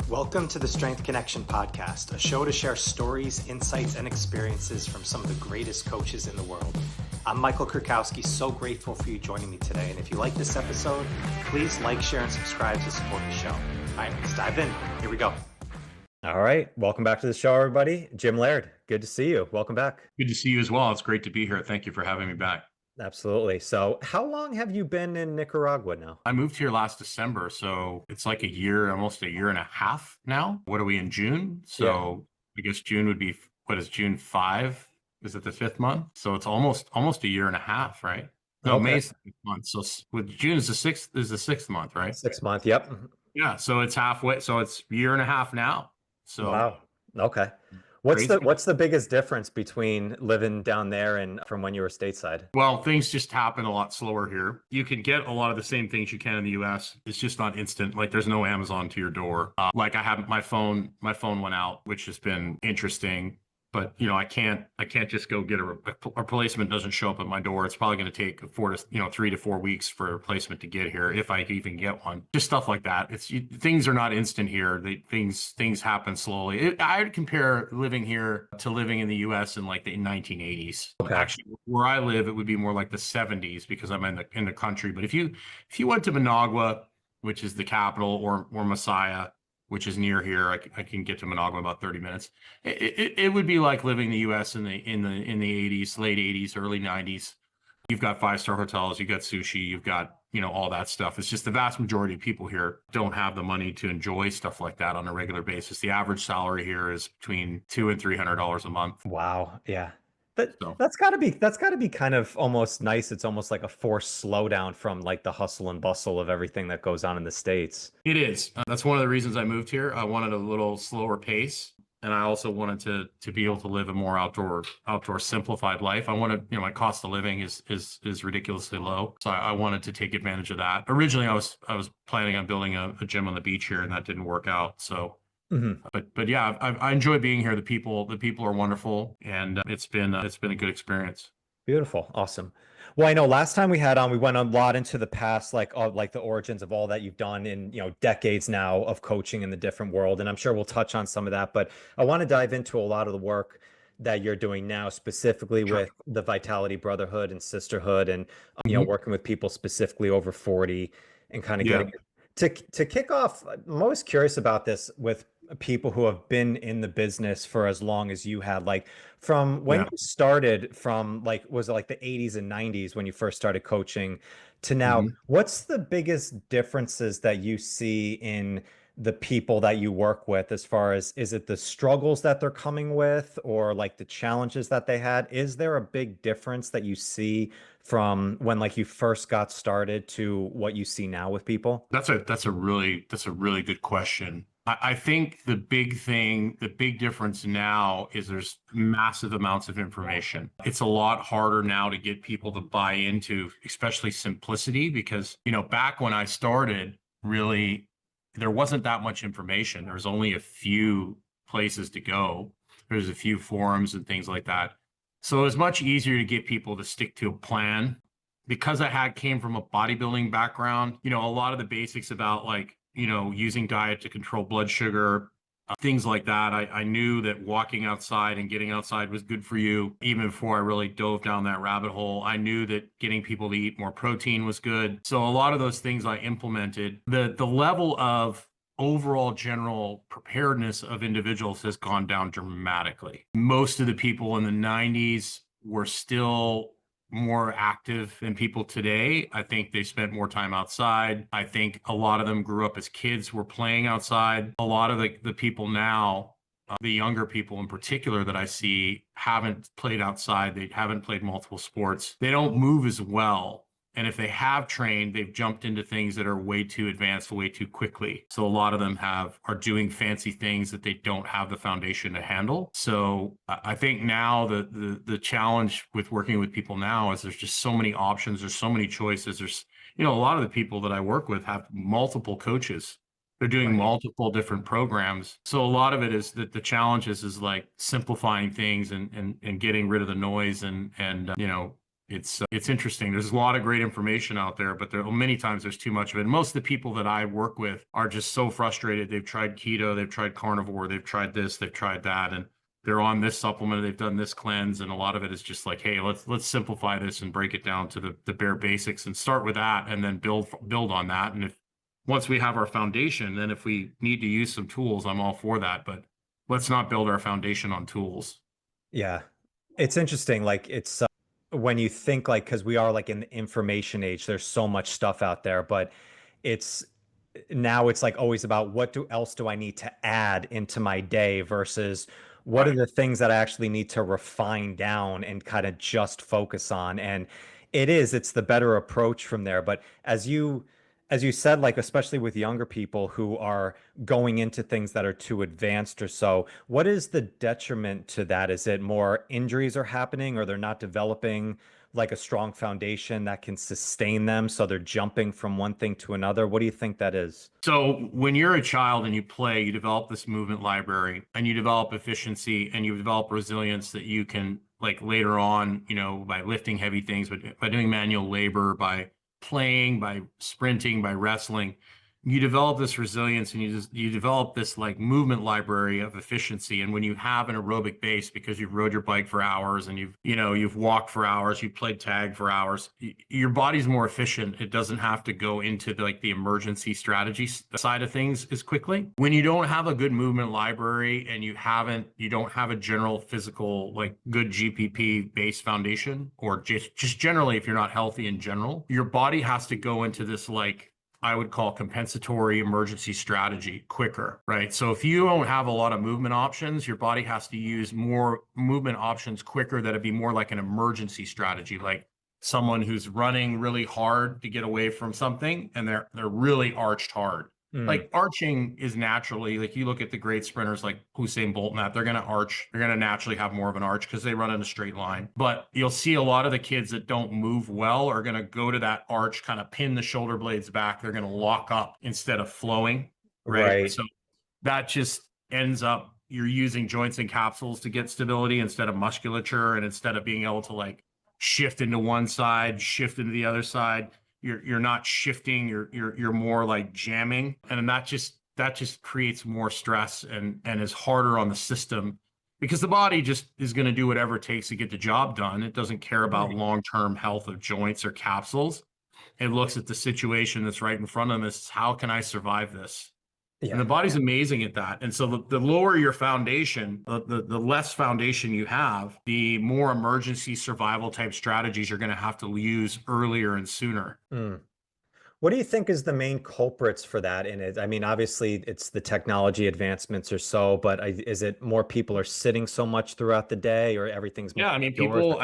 Welcome to the Strength Connection podcast, a show to share stories, insights, and experiences from some of the greatest coaches in the world. I'm Michael Kurkowski, so grateful for you joining me today. And if you like this episode, please like, share, and subscribe to support the show. All right, let's dive in. Here we go. All right, welcome back to the show, everybody. Jim Laird, good to see you. Welcome back. Good to see you as well. It's great to be here. Thank you for having me back. Absolutely. So how long have you been in Nicaragua now? I moved here last December, so it's like a year, almost a year and a half now. What are we in June? So I guess June would be, what is June 5? Is it the 5th month? So it's almost a year and a half, right? No, Okay. May's the 5th month. So with June is the 6th month, right? 6 month, yep. Yeah, so it's halfway. So it's a year and a half now. So Wow. Okay. What's the biggest difference between living down there and from when you were stateside? Well, things just happen a lot slower here. You can get a lot of the same things you can in the US. It's just not instant. Like there's no Amazon to your door. Like I have my phone went out, which has been interesting. But I can't just go get a replacement. Doesn't show up at my door. It's probably going to take 3 to 4 weeks for a replacement to get here, if I even get one. Just stuff like that. Things are not instant here. Things happen slowly. I would compare living here to living in the U.S. in like the 1980s. Okay. Actually, where I live, it would be more like the 70s because I'm in the country. But if you went to Managua, which is the capital, or Masaya, which is near here, I can get to Managua in about 30 minutes. It would be like living in the U.S. in the 80s, late 80s, early 90s. You've got 5-star hotels, you've got sushi, you've got all that stuff. It's just the vast majority of people here don't have the money to enjoy stuff like that on a regular basis. The average salary here is between $200 and $300 a month. Wow. Yeah. That's gotta be kind of almost nice. It's almost like a forced slowdown from like the hustle and bustle of everything that goes on in the States. It is. That's one of the reasons I moved here. I wanted a little slower pace. And I also wanted to be able to live a more outdoor simplified life. I wanted, my cost of living is ridiculously low. So I wanted to take advantage of that. Originally, I was planning on building a gym on the beach here, and that didn't work out. So But yeah, I enjoy being here. The people are wonderful, and it's been a good experience. Beautiful. Awesome. Well, I know last time we had on, we went a lot into the past, like the origins of all that you've done in, decades now of coaching in the different world. And I'm sure we'll touch on some of that, but I want to dive into a lot of the work that you're doing now, specifically with the Vitality Brotherhood and Sisterhood, and, working with people specifically over 40 and kind of getting to kick off. I'm always curious about this with people who have been in the business for as long as you had, like from when you started, from was it like the 80s and 90s when you first started coaching to now? What's the biggest differences that you see in the people that you work with, as far as, is it the struggles that they're coming with, or like the challenges that they had? Is there a big difference that you see from when like you first got started to what you see now with people? That's a really good question. I think the big difference now is there's massive amounts of information. It's a lot harder now to get people to buy into, especially simplicity, because, back when I started, really, there wasn't that much information. There's only a few places to go. There's a few forums and things like that. So it was much easier to get people to stick to a plan. Because I came from a bodybuilding background, a lot of the basics about using diet to control blood sugar, things like that. I knew that walking outside and getting outside was good for you. Even before I really dove down that rabbit hole, I knew that getting people to eat more protein was good. So a lot of those things I implemented. The level of overall general preparedness of individuals has gone down dramatically. Most of the people in the 90s were still more active than people today. I think they spent more time outside. I think a lot of them grew up as kids, were playing outside. A lot of the people now, the younger people in particular that I see, haven't played outside. They haven't played multiple sports. They don't move as well. And if they have trained, they've jumped into things that are way too advanced, way too quickly. So a lot of them are doing fancy things that they don't have the foundation to handle. So I think now the challenge with working with people now is there's just so many options. There's so many choices. There's, a lot of the people that I work with have multiple coaches. They're doing multiple different programs. So a lot of it is that the challenge is like simplifying things and getting rid of the noise and It's interesting. There's a lot of great information out there, but many times there's too much of it. And most of the people that I work with are just so frustrated. They've tried keto, they've tried carnivore, they've tried this, they've tried that, and they're on this supplement, they've done this cleanse, and a lot of it is just like, hey, let's simplify this and break it down to the bare basics and start with that, and then build on that. And if once we have our foundation, then if we need to use some tools, I'm all for that. But let's not build our foundation on tools. Yeah. It's interesting. Like it's when you think like, because we are like in the information age, there's so much stuff out there, but it's now it's like always about else do I need to add into my day versus what are Right. the things that I actually need to refine down and kind of just focus on. And it's the better approach from there. But as you said, like especially with younger people who are going into things that are too advanced or so, what is the detriment to that? Is it more injuries are happening or they're not developing like a strong foundation that can sustain them, so they're jumping from one thing to another? What do you think that is? So when you're a child and you play, you develop this movement library and you develop efficiency and you develop resilience that you can like later on, by lifting heavy things, but by doing manual labor, by playing, by sprinting, by wrestling, you develop this resilience and you develop this like movement library of efficiency. And when you have an aerobic base because you've rode your bike for hours and you've walked for hours, you've played tag for hours, your body's more efficient. It doesn't have to go into the emergency strategy side of things as quickly. When you don't have a good movement library and you don't have a general physical, like good GPP based foundation, or just generally, if you're not healthy in general, your body has to go into this I would call compensatory emergency strategy quicker, right? So if you don't have a lot of movement options, your body has to use more movement options quicker. That'd be more like an emergency strategy, like someone who's running really hard to get away from something and they're really arched hard. Mm, Like arching is naturally, like you look at the great sprinters like Usain Bolt and that, they're going to arch. They're going to naturally have more of an arch because they run in a straight line. But you'll see a lot of the kids that don't move well are going to go to that arch, kind of pin the shoulder blades back. They're going to lock up instead of flowing, right? right. So that just ends up, you're using joints and capsules to get stability instead of musculature, and instead of being able to like shift into one side, shift into the other side, you're not shifting, you're more like jamming, and that just creates more stress and is harder on the system, because the body just is going to do whatever it takes to get the job done. It doesn't care about Right. long-term health of joints or capsules. It looks at the situation that's right in front of them as, how can I survive this? And Yeah. the body's amazing at that. And so the lower your foundation, the less foundation you have, the more emergency survival type strategies you're going to have to use earlier and sooner. Mm. What do you think is the main culprits for that in it? I mean, obviously it's the technology advancements or so, but is it more people are sitting so much throughout the day or everything's more Yeah, I mean, indoors?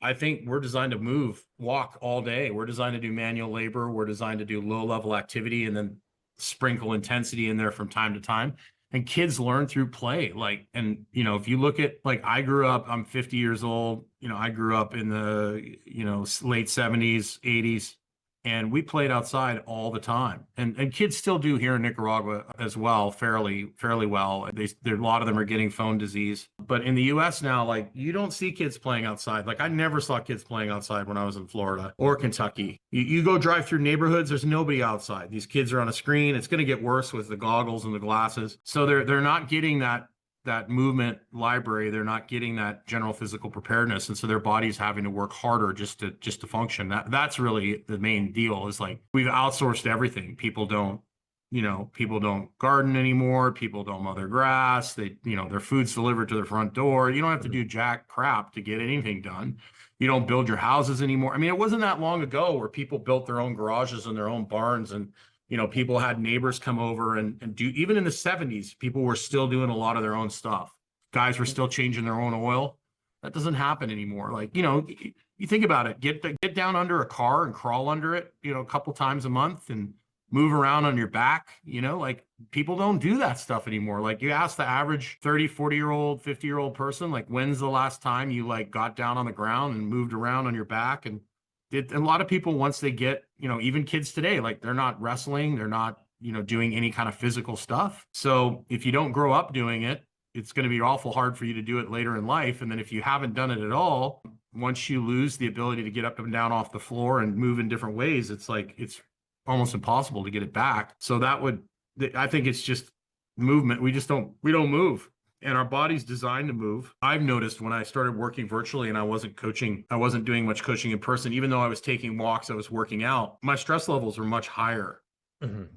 I think we're designed to walk all day. We're designed to do manual labor. We're designed to do low level activity and then sprinkle intensity in there from time to time. And kids learn through play. If you look at, like, I'm 50 years old. I grew up in the, late 70s, 80s. And we played outside all the time, and kids still do here in Nicaragua as well, fairly well. A lot of them are getting phone disease, but in the U.S. now, like, you don't see kids playing outside. Like, I never saw kids playing outside when I was in Florida or Kentucky. You go drive through neighborhoods, there's nobody outside. These kids are on a screen. It's going to get worse with the goggles and the glasses. So they're not getting that movement library. They're not getting that general physical preparedness, and so their body's having to work harder just to function. That's really the main deal, is like, we've outsourced everything. People don't garden anymore. People don't mow their grass. Their food's delivered to their front door. You don't have to do jack crap to get anything done. You don't build your houses anymore. I mean, it wasn't that long ago where people built their own garages and their own barns, and people had neighbors come over and do. Even in the 70s, people were still doing a lot of their own stuff. Guys were still changing their own oil. That doesn't happen anymore. Like, you think about it, get down under a car and crawl under it, a couple times a month, and move around on your back. Like, people don't do that stuff anymore. Like, you ask the average 30, 40-year-old, 50-year-old person, like, when's the last time you like got down on the ground and moved around on your back? And a lot of people, once they get, even kids today, like, they're not wrestling, they're not, doing any kind of physical stuff. So if you don't grow up doing it, it's going to be awful hard for you to do it later in life. And then if you haven't done it at all, once you lose the ability to get up and down off the floor and move in different ways, it's like it's almost impossible to get it back. So I think it's just movement. We don't move. And our body's designed to move. I've noticed when I started working virtually and I wasn't doing much coaching in person, even though I was taking walks, I was working out, my stress levels were much higher.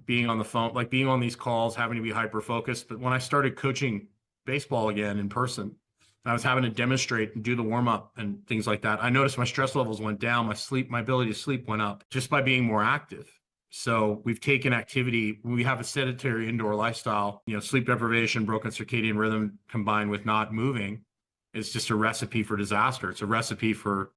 Being on the phone, like being on these calls, having to be hyper focused. But when I started coaching baseball again in person, I was having to demonstrate and do the warm up and things like that. I noticed my stress levels went down. My ability to sleep went up just by being more active. So we've taken activity. We have a sedentary indoor lifestyle, sleep deprivation, broken circadian rhythm combined with not moving is just a recipe for disaster. It's a recipe for,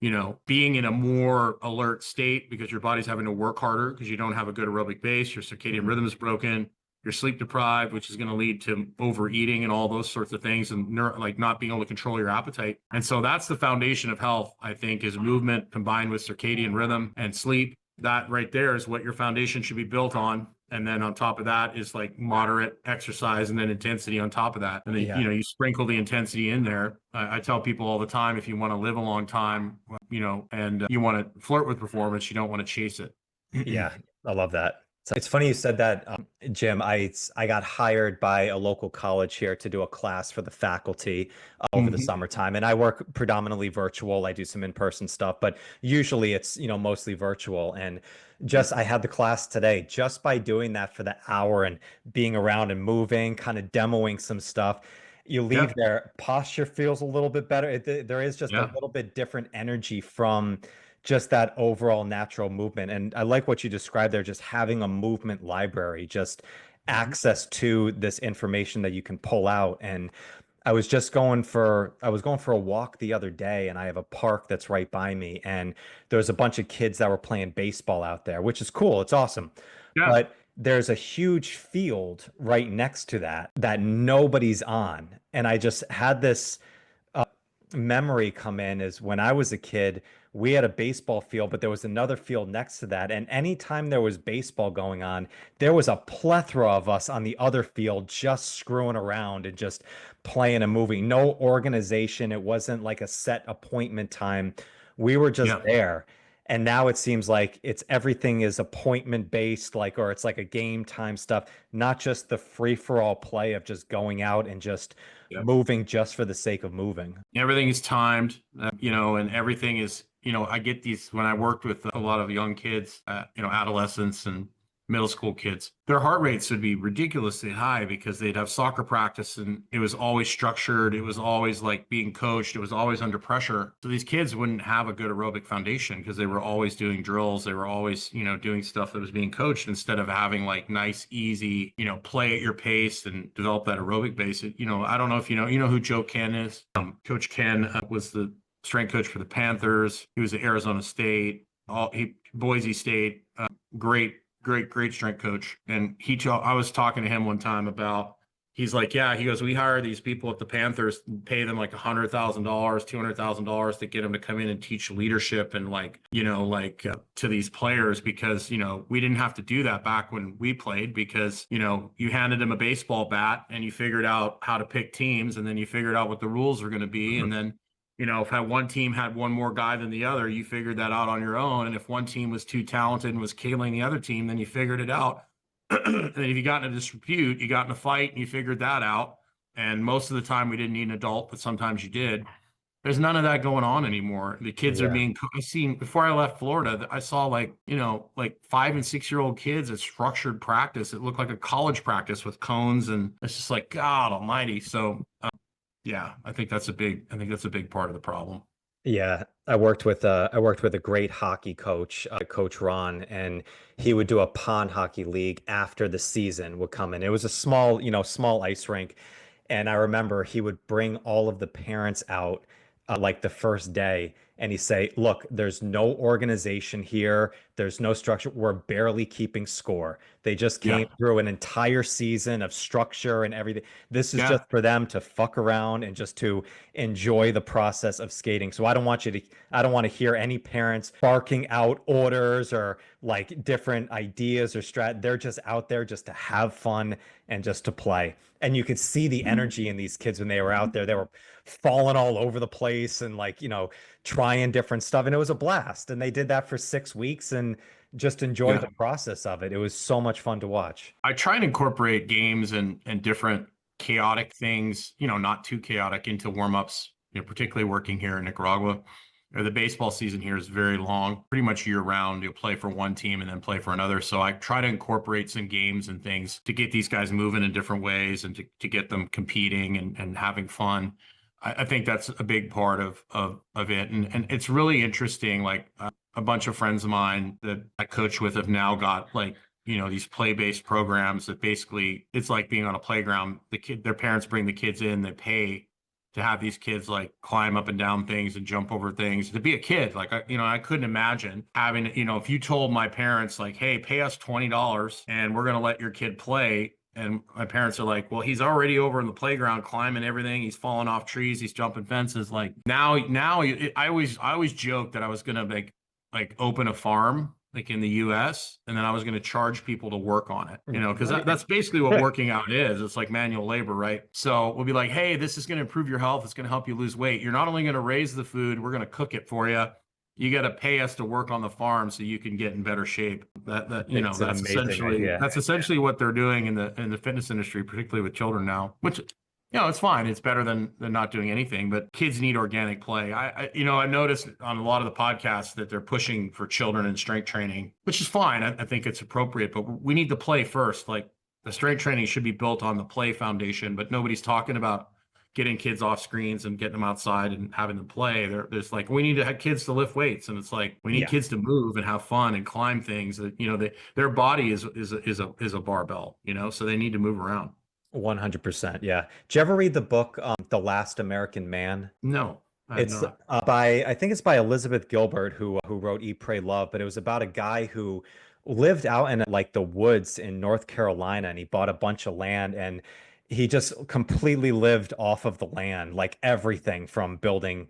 being in a more alert state because your body's having to work harder because you don't have a good aerobic base. Your circadian rhythm is broken. You're sleep deprived, which is going to lead to overeating and all those sorts of things and like not being able to control your appetite. And so that's the foundation of health, I think, is movement combined with circadian rhythm and sleep. That right there is what your foundation should be built on. And then on top of that is like moderate exercise and then intensity on top of that. And then, you sprinkle the intensity in there. I tell people all the time, if you want to live a long time, and you want to flirt with performance, you don't want to chase it. Yeah, I love that. So it's funny you said that, Jim. I got hired by a local college here to do a class for the faculty over the summertime, and I work predominantly virtual. I do some in-person stuff, but usually it's mostly virtual. And I had the class today just by doing that for the hour and being around and moving, kind of demoing some stuff. You leave there, posture feels a little bit better. There is just a little bit different energy from just that overall natural movement. And I like what you described there, just having a movement library, just access to this information that you can pull out. And I was going for a walk the other day, and I have a park that's right by me, and there's a bunch of kids that were playing baseball out there, which is cool. It's awesome. Yeah. But there's a huge field right next to that nobody's on. And I just had this memory come in is when I was a kid, we had a baseball field, but there was another field next to that. And anytime there was baseball going on, there was a plethora of us on the other field just screwing around and just playing and moving. No organization. It wasn't like a set appointment time. We were just there. And now it seems like everything is appointment based, or it's like a game time stuff, not just the free for all play of just going out and just moving just for the sake of moving. Everything is timed, and everything is, I get these when I worked with a lot of young kids, adolescents and middle school kids, their heart rates would be ridiculously high because they'd have soccer practice and it was always structured. It was always like being coached. It was always under pressure. So these kids wouldn't have a good aerobic foundation because they were always doing drills. They were always, doing stuff that was being coached instead of having like nice, easy, play at your pace and develop that aerobic base. I don't know if you know who Joe Ken is. Coach Ken was the strength coach for the Panthers. He was at Arizona State, Boise State, great strength coach. And I was talking to him one time about, he's like, he goes, we hire these people at the Panthers and pay them like $100,000, $200,000 to get them to come in and teach leadership and to these players because, we didn't have to do that back when we played because, you handed them a baseball bat and you figured out how to pick teams and then you figured out what the rules were going to be. And then, if one team had one more guy than the other, you figured that out on your own. And if one team was too talented and was killing the other team, then you figured it out. And if you got in a dispute, you got in a fight and you figured that out. And most of the time we didn't need an adult, but sometimes you did. There's none of that going on anymore. The kids are being, before I left Florida, I saw like 5 and 6 year old kids at structured practice. It looked like a college practice with cones. And it's just like, God almighty. So, I think that's a big part of the problem. Yeah, I worked with a great hockey coach, Coach Ron, and he would do a pond hockey league after the season would come in. It was a small ice rink, and I remember he would bring all of the parents out like the first day, and he'd say, "Look, there's no organization here. There's no structure. We're barely keeping score. They just came through an entire season of structure and everything. This is just for them to fuck around and just to enjoy the process of skating. So I don't want to hear any parents barking out orders or like different ideas or they're just out there just to have fun and just to play." And you could see the energy in these kids when they were out there. They were falling all over the place and trying trying different stuff, and it was a blast. And they did that for 6 weeks and just enjoyed Yeah. the process of it. It was so much fun to watch. I try and incorporate games and different chaotic things, not too chaotic into warm-ups, particularly working here in Nicaragua. The baseball season here is very long, pretty much year round. You'll play for one team and then play for another. So I try to incorporate some games and things to get these guys moving in different ways and to get them competing and having fun. I think that's a big part of it. And it's really interesting. Like a bunch of friends of mine that I coach with have now got like, these play-based programs that basically it's like being on a playground. Their parents bring the kids in, they pay to have these kids like climb up and down things and jump over things. To be a kid, like I couldn't imagine having, if you told my parents like, hey, pay us $20 and we're gonna let your kid play. And my parents are like, well, he's already over in the playground climbing everything. He's falling off trees. He's jumping fences. Like now, I always joked that I was gonna like open a farm like in the US, and then I was going to charge people to work on it, because that's basically what working out is. It's like manual labor, right? So we'll be like, hey, this is going to improve your health. It's going to help you lose weight. You're not only going to raise the food, we're going to cook it for you. You got to pay us to work on the farm so you can get in better shape. That's essentially what they're doing in the fitness industry, particularly with children now, which it's fine. It's better than not doing anything, but kids need organic play. I noticed on a lot of the podcasts that they're pushing for children in strength training, which is fine. I think it's appropriate, but we need to play first. Like the strength training should be built on the play foundation, but nobody's talking about getting kids off screens and getting them outside and having them play. There's like, we need to have kids to lift weights. And it's like, we need kids to move and have fun and climb things that, their body is a barbell, so they need to move around. 100%. Yeah. Did you ever read the book, The Last American Man? No, It's I think it's by Elizabeth Gilbert, who wrote Eat, Pray, Love, but it was about a guy who lived out in like the woods in North Carolina, and he bought a bunch of land, and he just completely lived off of the land, like everything from building,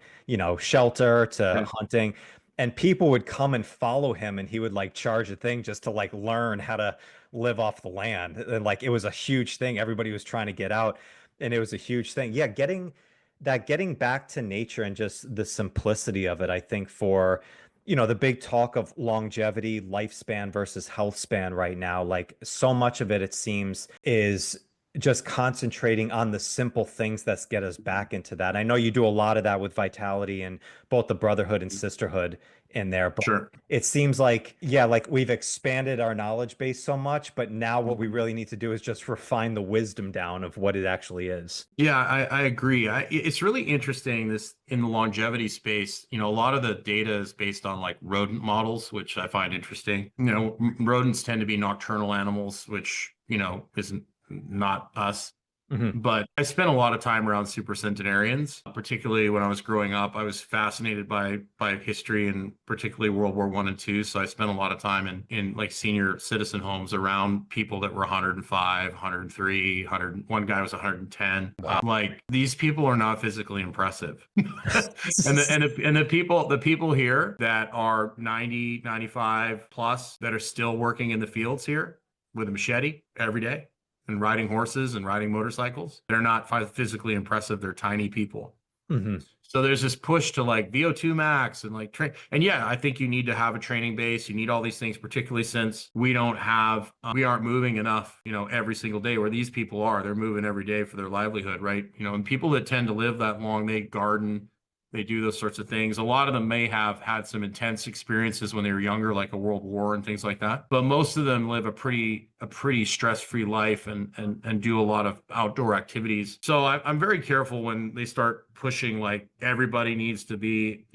shelter to hunting. And people would come and follow him, and he would like charge a thing just to like learn how to live off the land. And like it was a huge thing. Everybody was trying to get out, and it was a huge thing. Yeah, getting back to nature and just the simplicity of it, I think for, the big talk of longevity, lifespan versus health span right now, like so much of it seems is just concentrating on the simple things that get us back into that. I know you do a lot of that with Vitality and both the brotherhood and sisterhood in there, but Sure. it seems like, like we've expanded our knowledge base so much, but now what we really need to do is just refine the wisdom down of what it actually is. Yeah, I agree. It's really interesting this in the longevity space. A lot of the data is based on like rodent models, which I find interesting. Rodents tend to be nocturnal animals, which, isn't not us. But I spent a lot of time around super centenarians, particularly when I was growing up. I was fascinated by history and particularly World War I and II. So I spent a lot of time in like senior citizen homes around people that were 105, 103, 100. One guy was 110. Wow. Like these people are not physically impressive. and the people here that are 90, 95 plus that are still working in the fields here with a machete every day and riding horses and riding motorcycles, they're not physically impressive. They're tiny people. So there's this push to like VO2 max and like train. And yeah, I think you need to have a training base. You need all these things, particularly since we aren't moving enough, every single day where these people are. They're moving every day for their livelihood, right? And people that tend to live that long, they garden, they do those sorts of things. A lot of them may have had some intense experiences when they were younger, like a world war and things like that. But most of them live a pretty stress-free life and do a lot of outdoor activities. So I'm very careful when they start pushing like everybody needs to be,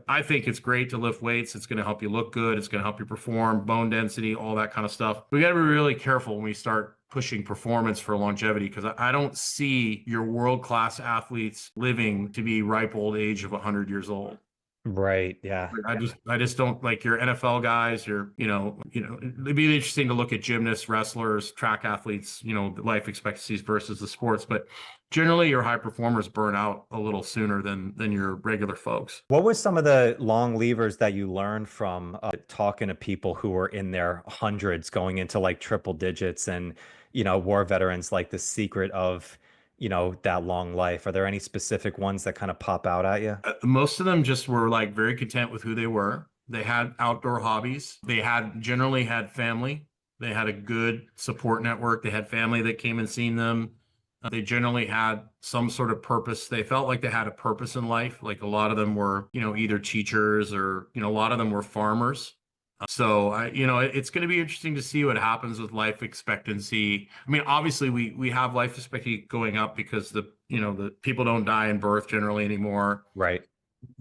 I think it's great to lift weights. It's going to help you look good. It's going to help you perform, bone density, all that kind of stuff. We got to be really careful when we start pushing performance for longevity, because I don't see your world-class athletes living to be ripe old age of 100 years old. Right. Yeah. I just don't like your NFL guys, it'd be interesting to look at gymnasts, wrestlers, track athletes, the life expectancies versus the sports, but generally your high performers burn out a little sooner than your regular folks. What were some of the long levers that you learned from talking to people who were in their hundreds going into like triple digits and, war veterans, like the secret of, that long life? Are there any specific ones that kind of pop out at you? Most of them just were like very content with who they were. They had outdoor hobbies. They had generally had family. They had a good support network. They had family that came and seen them. They generally had some sort of purpose. They felt like they had a purpose in life. Like a lot of them were, either teachers or, a lot of them were farmers. So it's going to be interesting to see what happens with life expectancy. I mean, obviously we have life expectancy going up because the people don't die in birth generally anymore. Right.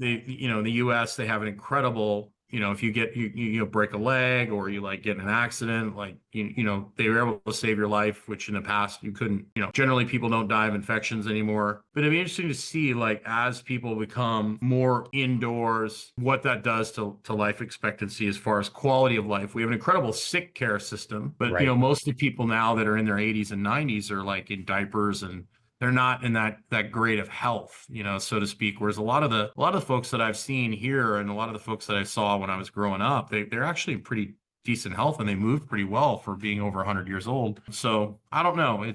In the US, they have an incredible, if you get, you break a leg or you like get in an accident, like, they were able to save your life, which in the past you couldn't, generally people don't die of infections anymore. But it'd be interesting to see, like, as people become more indoors, what that does to life expectancy as far as quality of life. We have an incredible sick care system, but, Right. most of the people now that are in their 80s and 90s are like in diapers and they're not in that great of health, so to speak. Whereas a lot of the folks that I've seen here and a lot of the folks that I saw when I was growing up, they're actually in pretty decent health and they move pretty well for being over 100 years old. So I don't know.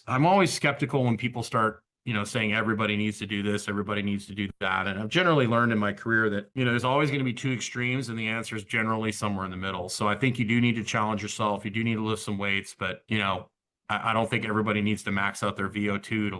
I'm always skeptical when people start, saying everybody needs to do this, everybody needs to do that. And I've generally learned in my career that, there's always going to be two extremes and the answer is generally somewhere in the middle. So I think you do need to challenge yourself. You do need to lift some weights, but I don't think everybody needs to max out their VO2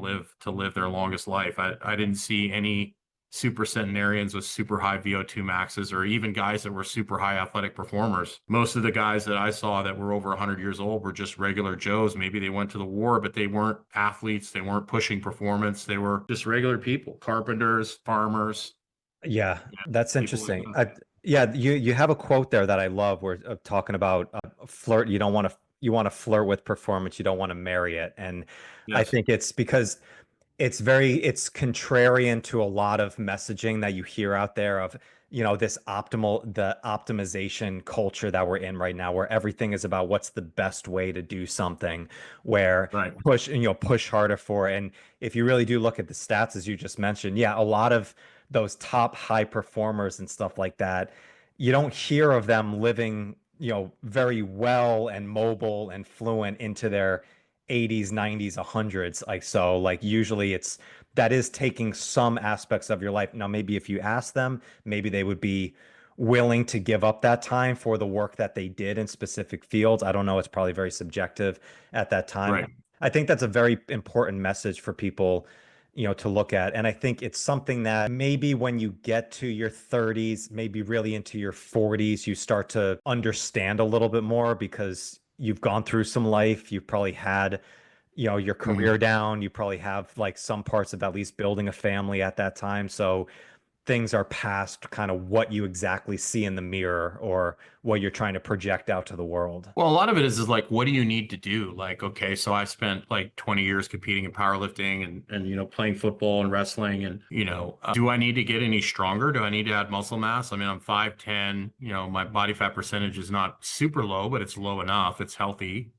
to live their longest life. I didn't see any super centenarians with super high VO2 maxes or even guys that were super high athletic performers. Most of the guys that I saw that were over 100 years old were just regular Joes. Maybe they went to the war, but they weren't athletes. They weren't pushing performance. They were just regular people, carpenters, farmers. Yeah, that's interesting. Like Yeah, you have a quote there that I love where talking about flirt. You want to flirt with performance. You don't want to marry it. And I yes, think it's because it's contrarian to a lot of messaging that you hear out there of, the optimization culture that we're in right now, where everything is about what's the best way to do something, where right. push harder for it. And if you really do look at the stats, as you just mentioned, yeah, a lot of those top high performers and stuff like that, you don't hear of them living, very well and mobile and fluent into their 80s, 90s, 100s. Like usually that is taking some aspects of your life. Now, maybe if you ask them, maybe they would be willing to give up that time for the work that they did in specific fields. I don't know. It's probably very subjective at that time. Right. I think that's a very important message for people, to look at. And I think it's something that maybe when you get to your 30s, maybe really into your 40s, you start to understand a little bit more because you've gone through some life. You've probably had, your career down. You probably have like some parts of at least building a family at that time. So things are past kind of what you exactly see in the mirror or what you're trying to project out to the world. Well, a lot of it is like, what do you need to do? Like, okay, so I spent like 20 years competing in powerlifting and playing football and wrestling. And, do I need to get any stronger? Do I need to add muscle mass? I mean, I'm 5'10", my body fat percentage is not super low, but it's low enough. It's healthy.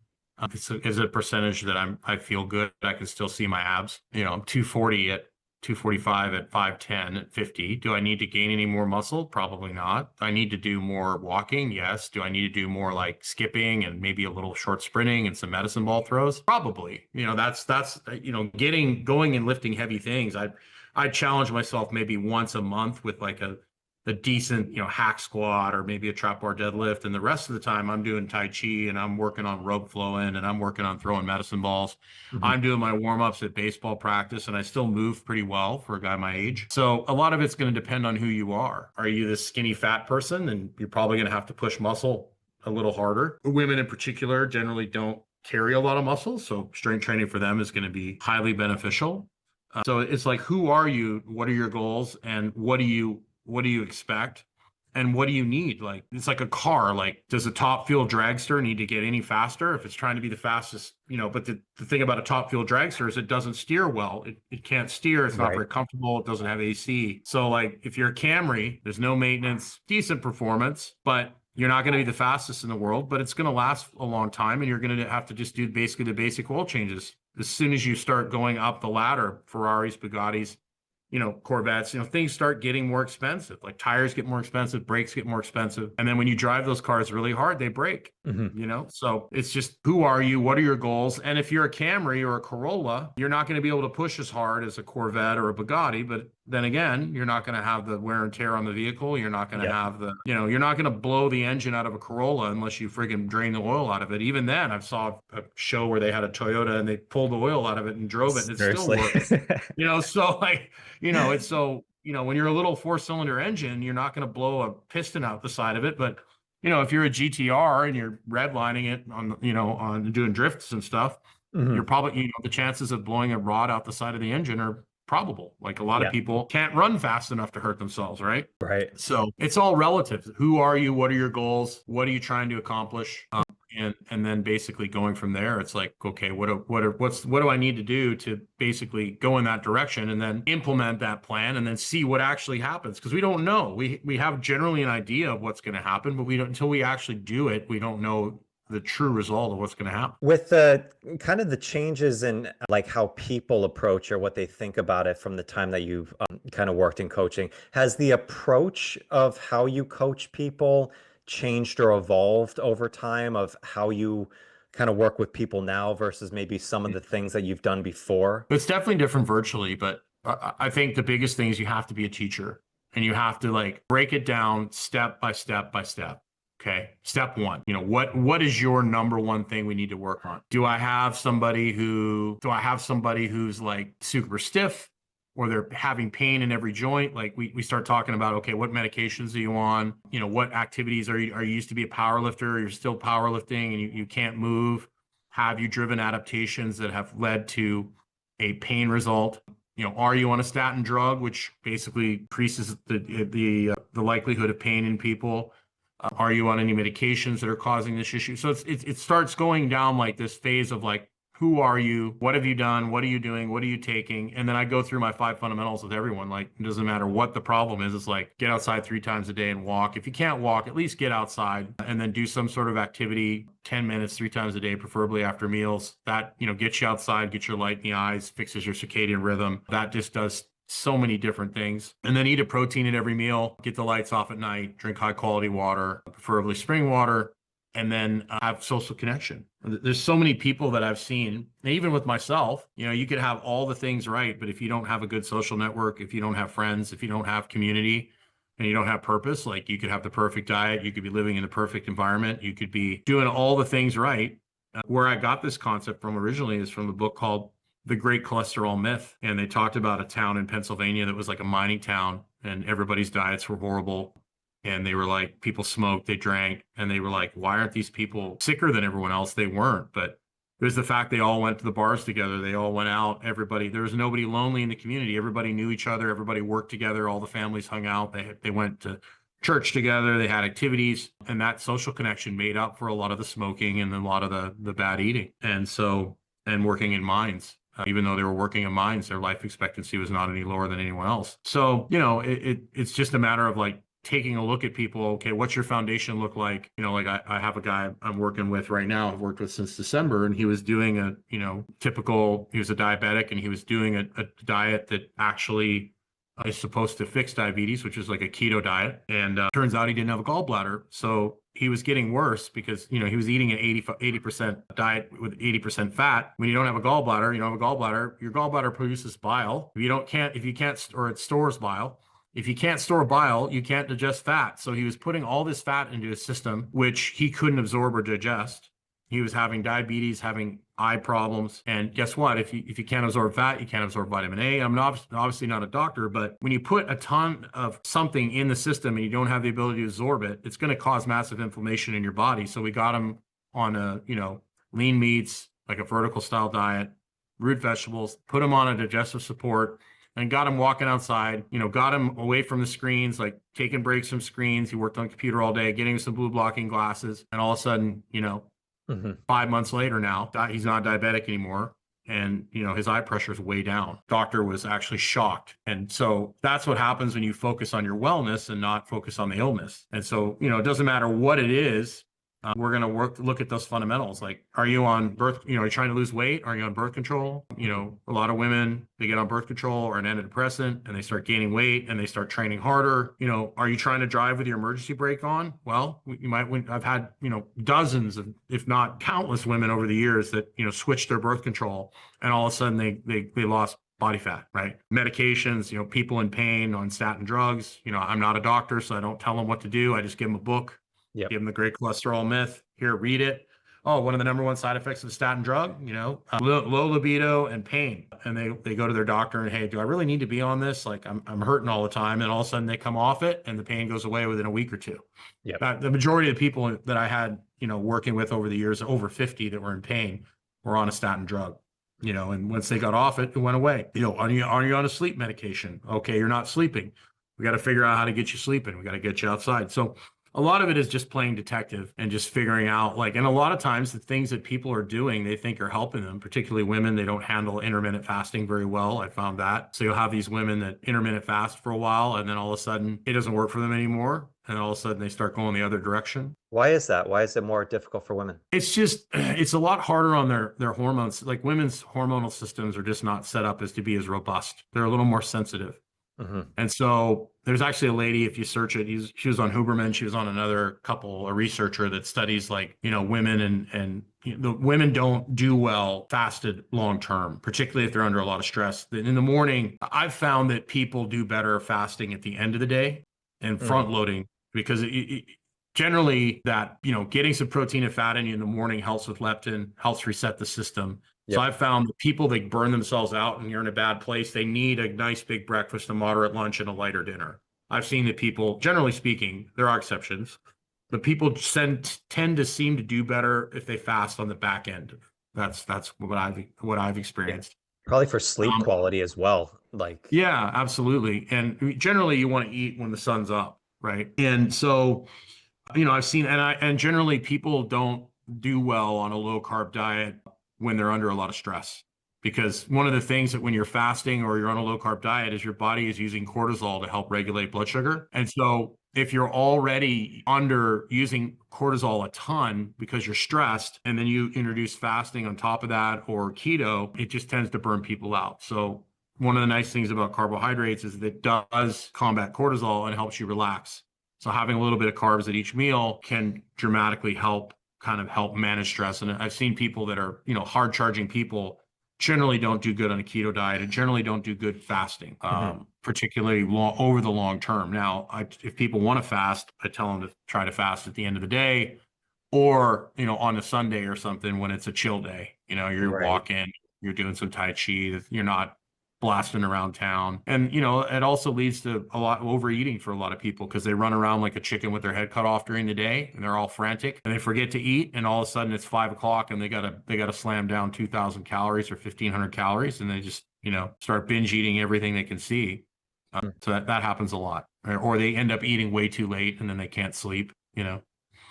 It's a percentage that I feel good. I can still see my abs. I'm 240 at 245 at 5'10 at 50. Do I need to gain any more muscle? Probably not. Do I need to do more walking? Yes. Do I need to do more like skipping and maybe a little short sprinting and some medicine ball throws? Probably. That's going and lifting heavy things. I challenge myself maybe once a month with like a decent, hack squat or maybe a trap bar deadlift. And the rest of the time I'm doing Tai Chi and I'm working on rope flowing and I'm working on throwing medicine balls. Mhm. I'm doing my warm-ups at baseball practice and I still move pretty well for a guy my age. So a lot of it's going to depend on who you are. Are you this skinny fat person? And you're probably going to have to push muscle a little harder. Women in particular generally don't carry a lot of muscle. So strength training for them is going to be highly beneficial. So it's like, who are you? What are your goals? And what do you expect? And what do you need? Like, it's like a car. Like, does a top fuel dragster need to get any faster if it's trying to be the fastest? But the thing about a top fuel dragster is it doesn't steer well. It can't steer. It's not Right. very comfortable. It doesn't have AC. So like, if you're a Camry, there's no maintenance, decent performance, but you're not going to be the fastest in the world, but it's going to last a long time. And you're going to have to just do basically the basic oil changes. As soon as you start going up the ladder, Ferraris, Bugattis, Corvettes, things start getting more expensive. Like tires get more expensive, brakes get more expensive. And then when you drive those cars really hard, they break. So it's just, who are you? What are your goals? And if you're a Camry or a Corolla, you're not going to be able to push as hard as a Corvette or a Bugatti. But then again, you're not going to have the wear and tear on the vehicle. You're not going to have you're not going to blow the engine out of a Corolla unless you friggin' drain the oil out of it. Even then, I saw a show where they had a Toyota and they pulled the oil out of it and drove it, and it still works. So like, it's so, when you're a little 4-cylinder engine, you're not going to blow a piston out the side of it. But, if you're a GTR and you're redlining it on doing drifts and stuff, you're probably, the chances of blowing a rod out the side of the engine are probable. Like a lot of people can't run fast enough to hurt themselves, right? Right. So it's all relative. Who are you? What are your goals? What are you trying to accomplish? And then basically going from there, it's like, okay, what do I need to do to basically go in that direction, and then implement that plan, and then see what actually happens? Because we don't know. We have generally an idea of what's going to happen, but we don't, until we actually do it, we don't know the true result of what's going to happen. With the kind of the changes in like how people approach or what they think about it from the time that you've kind of worked in coaching, has the approach of how you coach people changed or evolved over time, of how you kind of work with people now versus maybe some of the things that you've done before? It's definitely different virtually, but I think the biggest thing is you have to be a teacher, and you have to like break it down step by step by step. Okay. Step one, what is your number one thing we need to work on? Do I have somebody who's like super stiff, or they're having pain in every joint? Like we start talking about, okay, what medications are you on? What activities are you used to be a power lifter, you're still powerlifting and you can't move? Have you driven adaptations that have led to a pain result? Are you on a statin drug, which basically increases the likelihood of pain in people? Are you on any medications that are causing this issue? So it starts going down like this phase of like, who are you? What have you done? What are you doing? What are you taking? And then I go through my 5 fundamentals with everyone. Like, it doesn't matter what the problem is. It's like, get outside 3 times a day and walk. If you can't walk, at least get outside and then do some sort of activity, 10 minutes, 3 times a day, preferably after meals. That, gets you outside, gets your light in the eyes, fixes your circadian rhythm. That just does so many different things. And then eat a protein at every meal, get the lights off at night, drink high quality water, preferably spring water, and then have social connection. There's so many people that I've seen, even with myself, you could have all the things right, but if you don't have a good social network, if you don't have friends, if you don't have community, and you don't have purpose, like you could have the perfect diet, you could be living in the perfect environment, you could be doing all the things right. Where I got this concept from originally is from a book called The Great Cholesterol Myth. And they talked about a town in Pennsylvania that was like a mining town, and everybody's diets were horrible. And they were like, people smoked, they drank, and they were like, why aren't these people sicker than everyone else? They weren't. But it was the fact they all went to the bars together. They all went out. Everybody, there was nobody lonely in the community. Everybody knew each other. Everybody worked together. All the families hung out. They went to church together. They had activities, and that social connection made up for a lot of the smoking and a lot of the bad eating. And working in mines. Even though they were working in mines, their life expectancy was not any lower than anyone else. So, it's just a matter of like taking a look at people. Okay, what's your foundation look like? Like I have a guy I'm working with right now, I've worked with since December, and he was doing he was a diabetic, and he was doing a diet that actually is supposed to fix diabetes, which is like a keto diet. And turns out he didn't have a gallbladder. So he was getting worse because, he was eating an 80% diet with 80% fat. When you don't have a gallbladder, your gallbladder produces bile. If you can't, or it stores bile. If you can't store bile, you can't digest fat. So he was putting all this fat into his system, which he couldn't absorb or digest. He was having diabetes, having eye problems. And guess what? If you can't absorb fat, you can't absorb vitamin A. I'm obviously not a doctor, but when you put a ton of something in the system and you don't have the ability to absorb it, it's going to cause massive inflammation in your body. So we got him on lean meats, like a vertical style diet, root vegetables, put him on a digestive support, and got him walking outside, got him away from the screens, like taking breaks from screens. He worked on the computer all day, getting some blue blocking glasses. And all of a sudden, 5 months later now, he's not diabetic anymore. And, his eye pressure is way down. Doctor was actually shocked. And so that's what happens when you focus on your wellness and not focus on the illness. And so, it doesn't matter what it is. We're going to look at those fundamentals. Like, are you on birth, are you trying to lose weight? Are you on birth control? A lot of women, they get on birth control or an antidepressant and they start gaining weight and they start training harder. Are you trying to drive with your emergency brake on? Well, you might, I've had, dozens of, if not countless women over the years that, switched their birth control and all of a sudden they lost body fat, right? Medications, people in pain on statin drugs. I'm not a doctor, so I don't tell them what to do. I just give them a book. Yep. Give them the Great Cholesterol Myth. Here, read it. Oh, one of the number one side effects of a statin drug, low libido and pain. And they go to their doctor and, hey, do I really need to be on this? Like, I'm hurting all the time. And all of a sudden they come off it and the pain goes away within a week or two. Yeah. The majority of the people that I had, working with over the years, over 50 that were in pain, were on a statin drug. And once they got off it, it went away. Are you on a sleep medication? Okay, you're not sleeping. We got to figure out how to get you sleeping. We got to get you outside. So a lot of it is just playing detective and just figuring out, and a lot of times the things that people are doing, they think are helping them, particularly women. They don't handle intermittent fasting very well. I found that. So you'll have these women that intermittent fast for a while, and then all of a sudden it doesn't work for them anymore. And all of a sudden they start going the other direction. Why is that? Why is it more difficult for women? It's a lot harder on their hormones. Like, women's hormonal systems are just not set up as to be as robust. They're a little more sensitive. Mm-hmm. And so there's actually a lady, if you search it, she was on Huberman. She was on another couple, a researcher that studies women and the women don't do well fasted long term, particularly if they're under a lot of stress. In the morning, I've found that people do better fasting at the end of the day and front loading, because generally that, getting some protein and fat in you in the morning helps with leptin, helps reset the system. Yep. So I've found that people that burn themselves out and you're in a bad place, they need a nice big breakfast, a moderate lunch, and a lighter dinner. I've seen that people, generally speaking, there are exceptions, but people tend to seem to do better if they fast on the back end. That's what I've experienced. Probably for sleep quality as well. Yeah, absolutely. And generally you want to eat when the sun's up, right? And so, I've seen, and generally people don't do well on a low carb diet when they're under a lot of stress, because one of the things that when you're fasting or you're on a low carb diet is your body is using cortisol to help regulate blood sugar. And so if you're already under using cortisol a ton because you're stressed, and then you introduce fasting on top of that or keto, it just tends to burn people out. So one of the nice things about carbohydrates is that it does combat cortisol and helps you relax. So having a little bit of carbs at each meal can dramatically help manage stress. And I've seen people that are, hard charging people generally don't do good on a keto diet and generally don't do good fasting, particularly over the long term. Now, if people want to fast, I tell them to try to fast at the end of the day, or, on a Sunday or something when it's a chill day. You're walking, you're doing some Tai Chi, you're not blasting around town. And, it also leads to a lot of overeating for a lot of people, because they run around like a chicken with their head cut off during the day and they're all frantic and they forget to eat. And all of a sudden it's 5 o'clock and they gotta slam down 2,000 calories or 1,500 calories. And they just, start binge eating everything they can see. So that happens a lot. Or they end up eating way too late and then they can't sleep,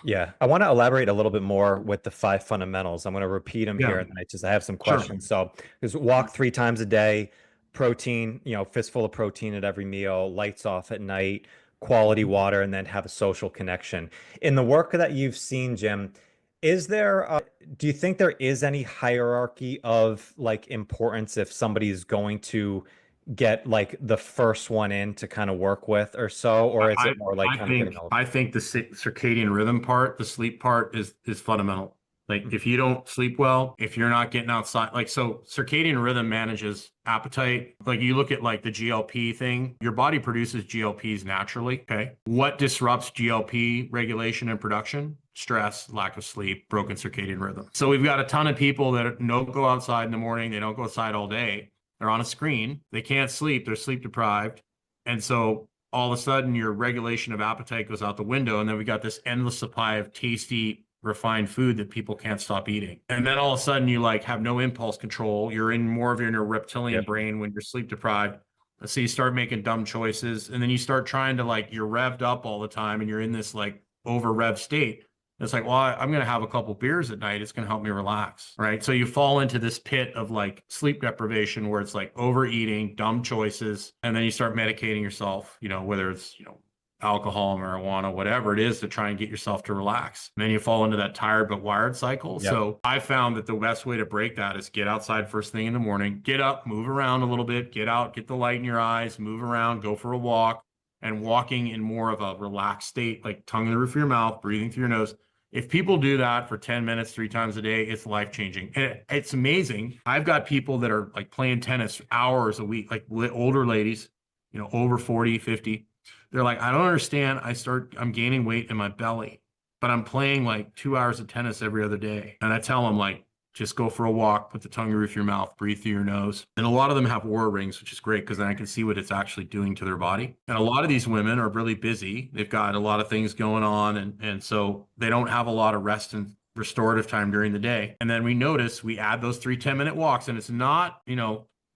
Yeah, I want to elaborate a little bit more with the 5 fundamentals. I'm going to repeat them here, and then I have some questions. Sure. So there's walk 3 times a day, protein, fistful of protein at every meal, lights off at night, quality water, and then have a social connection. In the work that you've seen, Jim, do you think there is any hierarchy of importance if somebody is going to get the first one in to kind of work with or so, or is it more I think the circadian rhythm part, the sleep part is fundamental. If you don't sleep well, if you're not getting outside, so circadian rhythm manages appetite. You look at the GLP thing, your body produces GLPs naturally. Okay. What disrupts GLP regulation and production? Stress, lack of sleep, broken circadian rhythm. So we've got a ton of people that don't go outside in the morning. They don't go outside all day. They're on a screen. They can't sleep. They're sleep deprived. And so all of a sudden your regulation of appetite goes out the window. And then we got this endless supply of tasty, refined food that people can't stop eating. And then all of a sudden you have no impulse control. You're in more of your reptilian brain when you're sleep deprived. So you start making dumb choices, and then you start trying to you're revved up all the time and you're in this over rev state. It's well, I'm going to have a couple beers at night. It's going to help me relax. Right. So you fall into this pit of sleep deprivation where it's overeating, dumb choices. And then you start medicating yourself, whether it's, alcohol, marijuana, whatever it is, to try and get yourself to relax. And then you fall into that tired but wired cycle. Yep. So I found that the best way to break that is get outside first thing in the morning, get up, move around a little bit, get out, get the light in your eyes, move around, go for a walk, and walking in more of a relaxed state, like tongue in the roof of your mouth, breathing through your nose. If people do that for 10 minutes, 3 times a day, it's life-changing. And it's amazing. I've got people that are like playing tennis hours a week, like older ladies, over 40, 50. They're like, I don't understand. I'm gaining weight in my belly, but I'm playing like 2 hours of tennis every other day. And I tell them, like, just go for a walk, put the tongue in the roof of your mouth, breathe through your nose. And a lot of them have Oura rings, which is great because then I can see what it's actually doing to their body. And a lot of these women are really busy. They've got a lot of things going on. And so they don't have a lot of rest and restorative time during the day. And then we add those 3 10-minute walks, and it's not,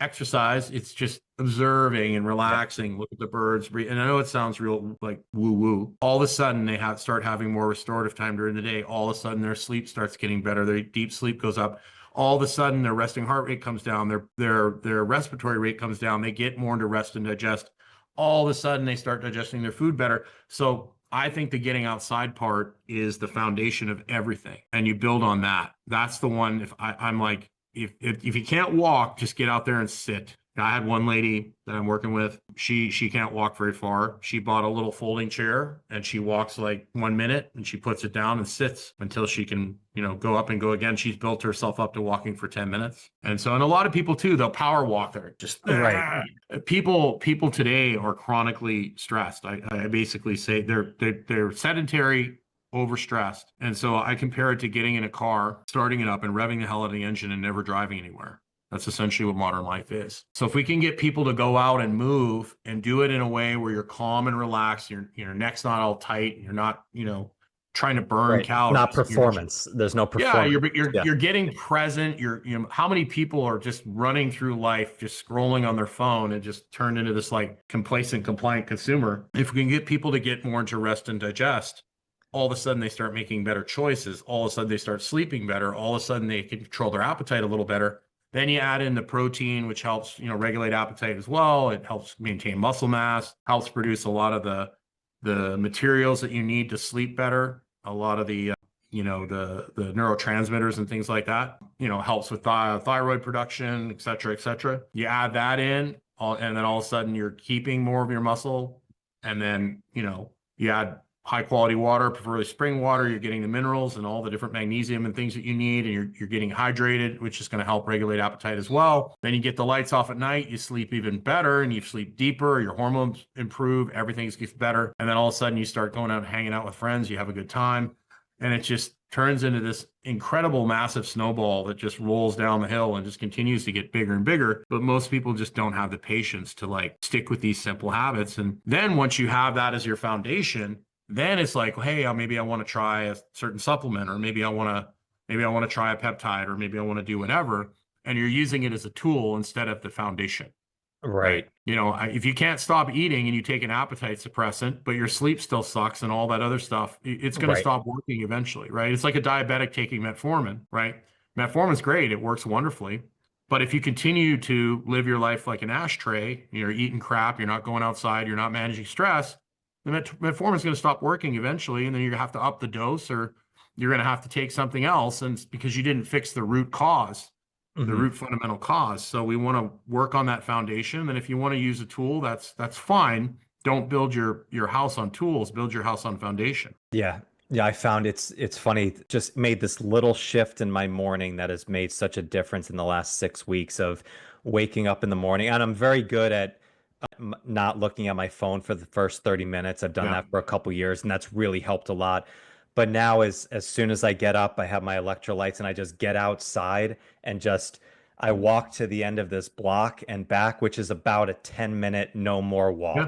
exercise. It's just observing and relaxing, look at the birds, breathe. And I know it sounds real like woo woo. All of a sudden they start having more restorative time during the day. All of a sudden their sleep starts getting better. Their deep sleep goes up. All of a sudden their resting heart rate comes down. Their respiratory rate comes down. They get more into rest and digest. All of a sudden they start digesting their food better. So I think the getting outside part is the foundation of everything. And you build on that. That's the one. I'm like, if you can't walk, just get out there and sit. I had one lady that I'm working with. She can't walk very far. She bought a little folding chair and she walks like 1 minute and she puts it down and sits until she can, go up and go again. She's built herself up to walking for 10 minutes. And a lot of people too, they'll power walk there. Just Right. People today are chronically stressed. I basically say they're sedentary, overstressed. And so I compare it to getting in a car, starting it up and revving the hell out of the engine and never driving anywhere. That's essentially what modern life is. So if we can get people to go out and move and do it in a way where you're calm and relaxed, your neck's not all tight, and you're not, trying to burn calories. Not performance. There's no performance. You're getting present. How many people are just running through life, just scrolling on their phone and just turned into this like complacent, compliant consumer? If we can get people to get more into rest and digest, all of a sudden they start making better choices. All of a sudden they start sleeping better. All of a sudden they can control their appetite a little better. Then you add in the protein, which helps, regulate appetite as well. It helps maintain muscle mass, helps produce a lot of the materials that you need to sleep better. A lot of the neurotransmitters and things like that, helps with thyroid production, et cetera, et cetera. You add that in, and then all of a sudden you're keeping more of your muscle. And then, you add high quality water, preferably spring water. You're getting the minerals and all the different magnesium and things that you need, and you're getting hydrated, which is going to help regulate appetite as well. Then you get the lights off at night, you sleep even better, and you sleep deeper. Your hormones improve, everything gets better, and then all of a sudden you start going out and hanging out with friends. You have a good time, and it just turns into this incredible, massive snowball that just rolls down the hill and just continues to get bigger and bigger. But most people just don't have the patience to like stick with these simple habits. And then once you have that as your foundation, then it's like, hey, maybe I want to try a certain supplement, or maybe I want to try a peptide, or maybe I want to do whatever. And you're using it as a tool instead of the foundation. Right. If you can't stop eating and you take an appetite suppressant, but your sleep still sucks and all that other stuff, it's going to stop working eventually, right? It's like a diabetic taking metformin, right? Metformin's great. It works wonderfully. But if you continue to live your life like an ashtray, you're eating crap, you're not going outside, you're not managing stress, the metformin is going to stop working eventually, and then you're going to have to up the dose, or you're going to have to take something else, and because you didn't fix the root cause, the root fundamental cause. So we want to work on that foundation. And if you want to use a tool, that's fine. Don't build your house on tools. Build your house on foundation. Yeah. I found it's funny. Just made this little shift in my morning that has made such a difference in the last 6 weeks of waking up in the morning. And I'm very good at not looking at my phone for the first 30 minutes. I've done that for a couple years, and that's really helped a lot. But now as soon as I get up, I have my electrolytes and I just get outside and I walk to the end of this block and back, which is about a 10-minute no more walk. Yeah.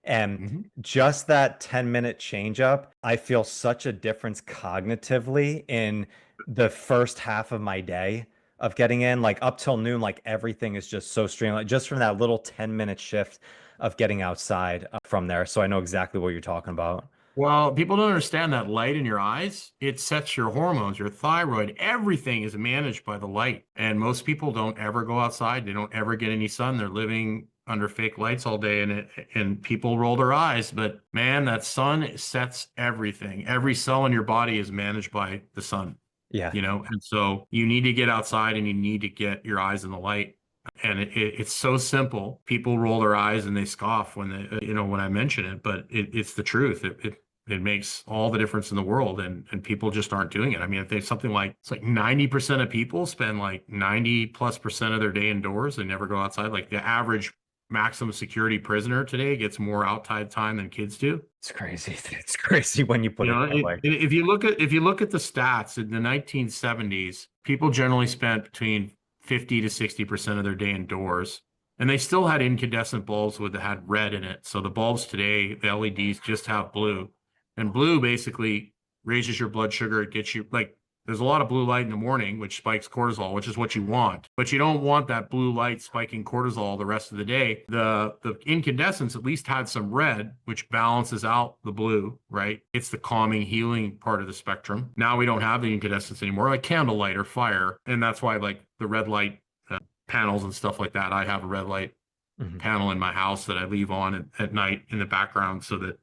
And just that 10-minute change up, I feel such a difference cognitively in the first half of my day of getting in, like up till noon, like everything is just so streamlined just from that little 10-minute shift of getting outside from there. So I know exactly what you're talking about. Well, people don't understand that light in your eyes. It sets your hormones, your thyroid, everything is managed by the light. And most people don't ever go outside. They don't ever get any sun. They're living under fake lights all day, and people roll their eyes. But man, that sun sets everything. Every cell in your body is managed by the sun, Yeah. and so you need to get outside and you need to get your eyes in the light. And it's so simple. People roll their eyes and they scoff when when I mention it, but it's the truth. It makes all the difference in the world, and people just aren't doing it. I mean, if they something like it's like 90% of people spend like 90+% of their day indoors. They never go outside. Like the average maximum security prisoner today gets more outside time than kids do. It's crazy. It's crazy when you put it that way. If you look at the stats in the 1970s, people generally spent between 50 to 60% of their day indoors. And they still had incandescent bulbs that had red in it. So the bulbs today, the LEDs, just have blue. And blue basically raises your blood sugar. It gets you there's a lot of blue light in the morning, which spikes cortisol, which is what you want. But you don't want that blue light spiking cortisol the rest of the day. The incandescents at least had some red, which balances out the blue, right? It's the calming, healing part of the spectrum. Now we don't have the incandescents anymore, like candlelight or fire. And that's why like the red light panels and stuff like that. I have a red light panel in my house that I leave on at night in the background so that,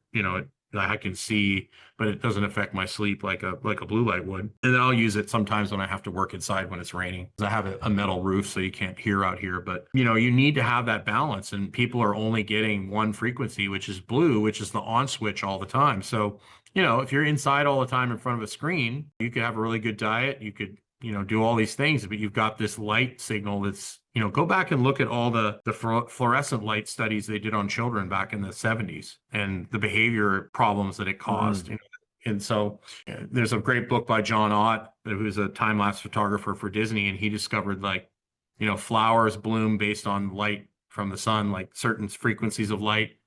I can see, but it doesn't affect my sleep like a blue light would. And then I'll use it sometimes when I have to work inside when it's raining. I have a metal roof, so you can't hear out here. But you need to have that balance, and people are only getting one frequency, which is blue, which is the on switch all the time. So if you're inside all the time in front of a screen, you could have a really good diet. You could do all these things, but you've got this light signal that's, go back and look at all the fluorescent light studies they did on children back in the 70s and the behavior problems that it caused. And so there's a great book by John Ott, who's a time-lapse photographer for Disney, and he discovered flowers bloom based on light from the sun, like certain frequencies of light.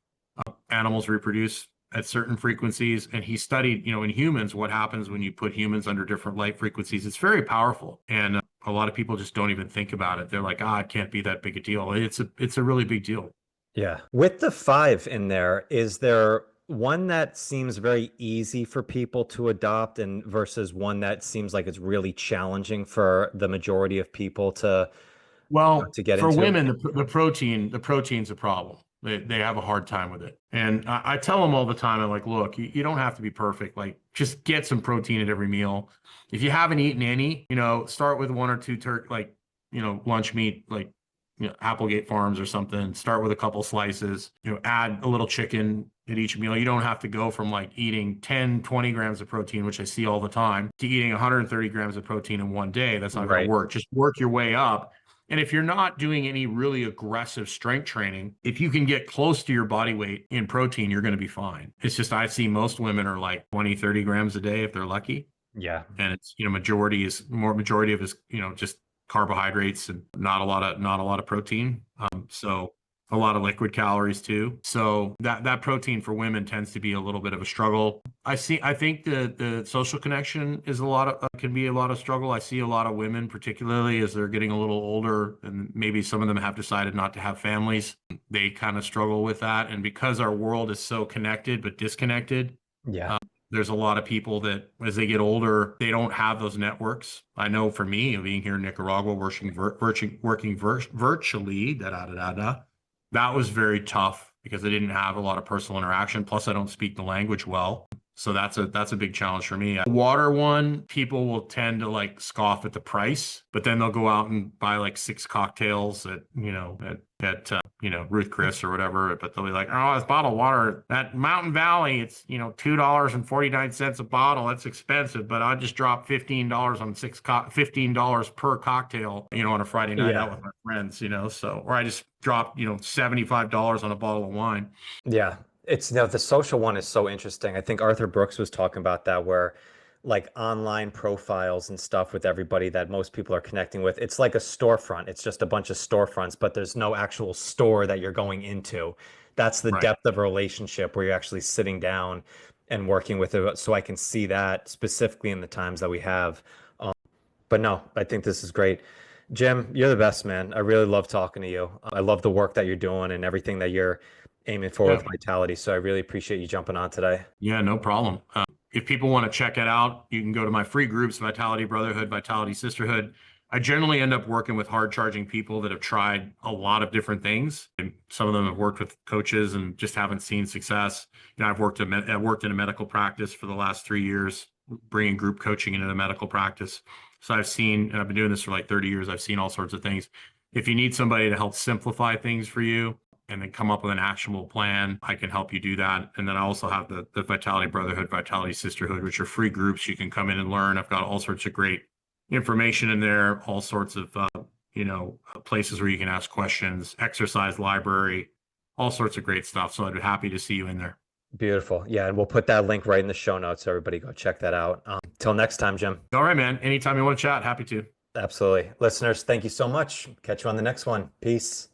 Animals reproduce at certain frequencies, and he studied in humans what happens when you put humans under different light frequencies. It's very powerful, and a lot of people just don't even think about it. They're like, it can't be that big a deal. It's a really big deal. Yeah. With the 5 in there, is there one that seems very easy for people to adopt and versus one that seems like it's really challenging for the majority of people to get for into? women, the protein's a problem. They have a hard time with it. And I tell them all the time, I'm like, look, you don't have to be perfect. Like, just get some protein at every meal. If you haven't eaten any, start with 1 or 2 lunch meat, like, Applegate Farms or something. Start with a couple slices, add a little chicken at each meal. You don't have to go from like eating 10, 20 grams of protein, which I see all the time, to eating 130 grams of protein in one day. That's not going to work. Just work your way up. And if you're not doing any really aggressive strength training, if you can get close to your body weight in protein, you're going to be fine. It's just, I see most women are like 20, 30 grams a day if they're lucky. Yeah. And it's, majority of it is, just carbohydrates and not a lot of protein. So a lot of liquid calories too. So that protein for women tends to be a little bit of a struggle. I think the social connection is can be a lot of struggle. I see a lot of women, particularly as they're getting a little older, and maybe some of them have decided not to have families. They kind of struggle with that. And because our world is so connected but disconnected, there's a lot of people that as they get older, they don't have those networks. I know for me, being here in Nicaragua, working virtually, that was very tough because I didn't have a lot of personal interaction. Plus, I don't speak the language well. So that's a big challenge for me. The water one, people will tend to like scoff at the price, but then they'll go out and buy like 6 cocktails at Ruth Chris or whatever. But they'll be like, oh, this bottle of water at Mountain Valley, it's $2.49 a bottle. That's expensive, but I just dropped $15 on $15 per cocktail, on a Friday night out with my friends, so, or I just dropped, $75 on a bottle of wine. Yeah. It's the social one is so interesting. I think Arthur Brooks was talking about that, where like online profiles and stuff with everybody that most people are connecting with. It's like a storefront. It's just a bunch of storefronts, but there's no actual store that you're going into. That's the depth of a relationship where you're actually sitting down and working with it. So I can see that specifically in the times that we have. But no, I think this is great. Jim, you're the best, man. I really love talking to you. I love the work that you're doing and everything that you're aiming for with Vitality. So I really appreciate you jumping on today. Yeah, no problem. If people want to check it out, you can go to my free groups, Vitality Brotherhood, Vitality Sisterhood. I generally end up working with hard charging people that have tried a lot of different things. And some of them have worked with coaches and just haven't seen success. I've worked in a medical practice for the last 3 years, bringing group coaching into the medical practice. So I've seen, and I've been doing this for like 30 years. I've seen all sorts of things. If you need somebody to help simplify things for you and then come up with an actionable plan, I can help you do that. And then I also have the Vitality Brotherhood, Vitality Sisterhood, which are free groups. You can come in and learn. I've got all sorts of great information in there, all sorts of, places where you can ask questions, exercise library, all sorts of great stuff. So I'd be happy to see you in there. Beautiful. Yeah. And we'll put that link right in the show notes. So everybody go check that out. Till next time, Jim. All right, man. Anytime you want to chat, happy to. Absolutely. Listeners, thank you so much. Catch you on the next one. Peace.